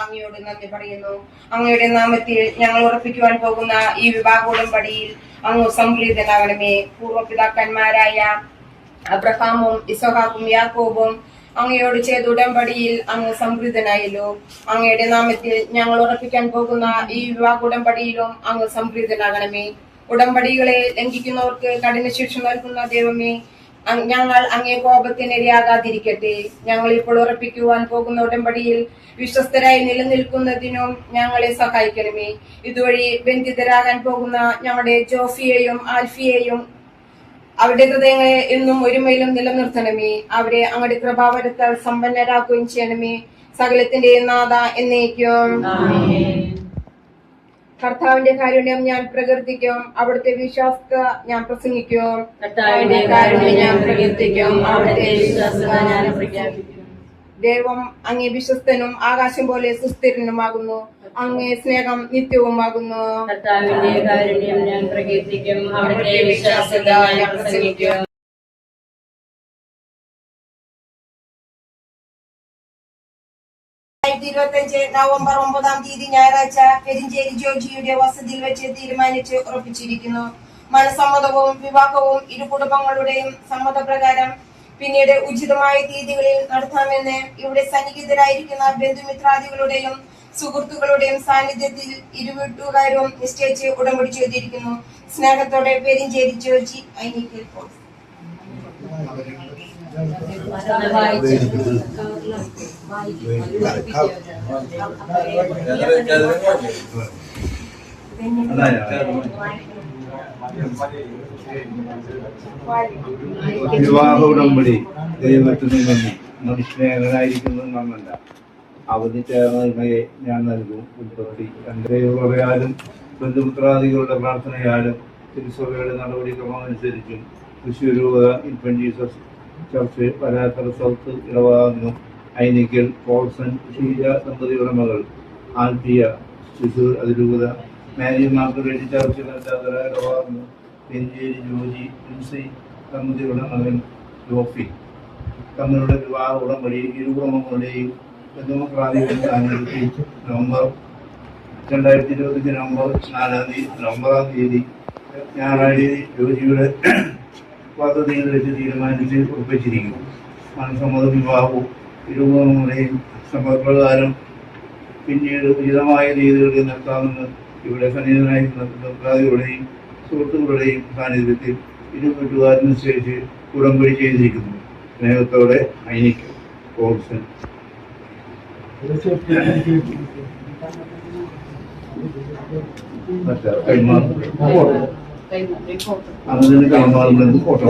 അങ്ങയോട് നന്ദി പറയുന്നു. അങ്ങയുടെ നാമത്തിൽ ഞങ്ങൾ ഉറപ്പിക്കുവാൻ പോകുന്ന ഈ വിവാഹ ഉടമ്പടിയിൽ അങ്ങ് സംപ്രീതനാകണമേ. പൂർവ്വപിതാക്കന്മാരായ അബ്രഹാമും ഇസഹാക്കും യാക്കോബും അങ്ങയോട് ചെയ്ത ഉടമ്പടിയിൽ അങ്ങ് സംപ്രീതനായല്ലോ. അങ്ങയുടെ നാമത്തിൽ ഞങ്ങൾ ഉറപ്പിക്കാൻ പോകുന്ന ഈ വിവാഹ ഉടമ്പടിയിലും അങ്ങ് സംപ്രീതനാകണമേ. ഉടമ്പടികളെ ലംഘിക്കുന്നവർക്ക് കഠിന ശിക്ഷ നൽകുന്ന ദൈവമേ, ഞങ്ങൾ അങ്ങേ കോപത്തിനിരയാകാതിരിക്കട്ടെ. ഞങ്ങൾ ഇപ്പോൾ ഉറപ്പിക്കുവാൻ പോകുന്ന ഉടമ്പടിയിൽ വിശ്വസ്തരായി നിലനിൽക്കുന്നതിനും ഞങ്ങളെ സഹായിക്കണമേ. ഇതുവഴി ബന്ധിതരാകാൻ പോകുന്ന ഞങ്ങളുടെ ജോഫിയെയും ആൽഫിയെയും അവരുടെ ഹൃദയങ്ങളെ എന്നും ഒരുമയിലും നിലനിർത്തണമേ. അവരെ അങ്ങയുടെ കൃപാവരത്താൽ സമ്പന്നരാക്കുകയും ചെയ്യണമേ. സകലത്തിന്റെ നാഥ എന്നേക്കും. കർത്താവിന്റെ കാരുണ്യം ഞാൻ പ്രകീർത്തിക്കും, അവിടുത്തെ വിശ്വാസത ഞാൻ പ്രസംഗിക്കും. കർത്താവിന്റെ കാരുണ്യം ഞാൻ പ്രകീർത്തിക്കും, അവിടുത്തെ വിശ്വാസത ഞാൻ പ്രഖ്യാപിക്കും. ദൈവം അങ്ങേ വിശ്വസ്തനും ആകാശം പോലെ സുസ്ഥിരനുമാകുന്നു. അങ്ങേ സ്നേഹം നിത്യവുമാകുന്നു. കർത്താവിന്റെ കാരുണ്യം ഞാൻ പ്രകീർത്തിക്കും, അവിടുത്തെ വിശ്വാസത ഞാൻ പ്രസംഗിക്കും. നവംബർ 9 ഞായറാഴ്ച പെരിഞ്ചേരി ജോജിയുടെ വസതിയിൽ വെച്ച് തീരുമാനിച്ച് ഉറപ്പിച്ചിരിക്കുന്നു. മനസമ്മതവും വിവാഹവും ഇരു കുടുംബങ്ങളുടെയും സമ്മതപ്രകാരം പിന്നീട് ഉചിതമായ തീയതികളിൽ നടത്താമെന്ന് ഇവിടെ സന്നിഹിതരായിരിക്കുന്ന ബന്ധുമിത്രാദികളുടെയും സുഹൃത്തുക്കളുടെയും സാന്നിധ്യത്തിൽ ഇരുവീട്ടുകാരും നിശ്ചയിച്ച് ഉടമ്പടി ചെയ്തിരിക്കുന്നു. സ്നേഹത്തോടെ പെരിഞ്ചേരി ജോജി ഐനിക്കൽ പോൾ. വിവാഹ ഉടമ്പടി ദൈവത്തിന് നന്ദി. മനുഷ്യനായിരിക്കുന്നത് നന്നല്ല, അവധി ചേർന്നതിനെ ഞാൻ നൽകും. ഉൾപ്പെടുത്തി ദൈവകൃപയാലും ബന്ധുമിത്രാദികളുടെ പ്രാർത്ഥനയാലും തിരുസഭയുടെ നടപടിക്രമമനുസരിച്ചും Thrissur infant Jesus church Parakkara south ഇടവാങ്ങും ഐനിക്കൽ പോൾസൺ ഷീജ ദമ്പതികളുടെ മകൾ ആൽഫിയ തൃശ്ശൂർ അതിരൂപത മാരി മാർഗരേറ്റ് ചർച്ച് ഇടവാങ്ങും പെരിഞ്ചേരി ജോജി പ്രിൻസി ദമ്പതികളുടെ മകൻ ജോഫി തങ്ങളുടെ വിവാഹ ഉടമ്പടി ഇരു കുടുംബങ്ങളുടെയും ബന്ധുമിത്രാദികളുടെ സാന്നിധ്യത്തിൽ നവംബർ 2020 നവംബർ 4 ഞായറാഴ്ച ജോജിയുടെ പദ്ധതിയിൽ വെച്ച് തീരുമാനിച്ച് ഉറപ്പിച്ചിരിക്കുന്നു. മനസമ്മത വിവാഹവും ഇരുകുടുംബങ്ങളുടെയും സമ്മതപ്രകാരം പിന്നീട് ഉചിതമായ രീതികളിൽ നടത്താമെന്ന് ഇവിടെ സന്നിഹിതനായിരിക്കുന്ന ബന്ധുക്കളുടെയും സുഹൃത്തുക്കളുടെയും സാന്നിധ്യത്തിൽ ഇരു വീട്ടുകാരും നിശ്ചയിച്ച് ഉടമ്പടി ചെയ്തിരിക്കുന്നു. സ്നേഹത്തോടെ ഐനിക്കൽ പോൾസൺ. കൈമാറുന്നത് ഫോട്ടോ